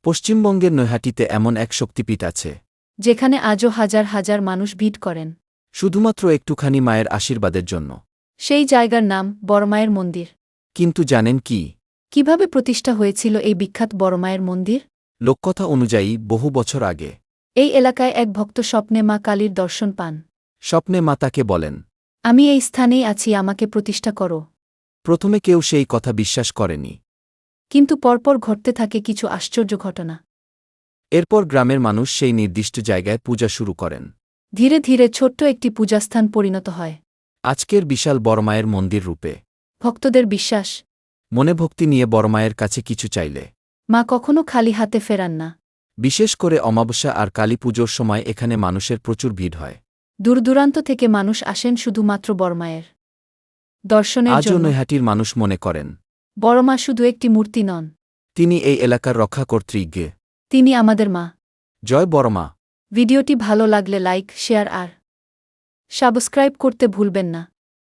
পশ্চিমবঙ্গের নৈহাটিতে এমন এক শক্তিপীঠ আছে, যেখানে আজও হাজার হাজার মানুষ ভিড় করেন শুধুমাত্র একটুখানি মায়ের আশীর্বাদের জন্য। সেই জায়গার নাম বড়মায়ের মন্দির। কিন্তু জানেন কি? কিভাবে প্রতিষ্ঠা হয়েছিল এই বিখ্যাত বড়মায়ের মন্দির? লোককথা অনুযায়ী বহু বছর আগে এই এলাকায় এক ভক্ত স্বপ্নে মা কালীর দর্শন পান। স্বপ্নে মা তাকে বলেন, আমি এই স্থানেই আছি, আমাকে প্রতিষ্ঠা করো। প্রথমে কেউ সেই কথা বিশ্বাস করেনি। কিন্তু পরপর ঘটতে থাকে কিছু আশ্চর্য ঘটনা। এরপর গ্রামের মানুষ সেই নির্দিষ্ট জায়গায় পূজা শুরু করেন। ধীরে ধীরে ছোট্ট একটি পূজাস্থান পরিণত হয় আজকের বিশাল বড়মায়ের মন্দির রূপে। ভক্তদের বিশ্বাস, মনে ভক্তি নিয়ে বড়মায়ের কাছে কিছু চাইলে মা কখনো খালি হাতে ফেরান না। বিশেষ করে অমাবস্যা আর কালী পুজোর সময় এখানে মানুষের প্রচুর ভিড় হয়। দূরদূরান্ত থেকে মানুষ আসেন শুধুমাত্র বড়মায়ের দর্শনের আজও জন্য। নৈহাটির মানুষ মনে করেন বড়মা শুধু একটি মূর্তি নন, তিনি এই এলাকার রক্ষাকর্ত্রী। তিনি আমাদের মা। জয় বড়মা। ভিডিওটি ভালো লাগলে লাইক, শেয়ার আর সাবস্ক্রাইব করতে ভুলবেন না।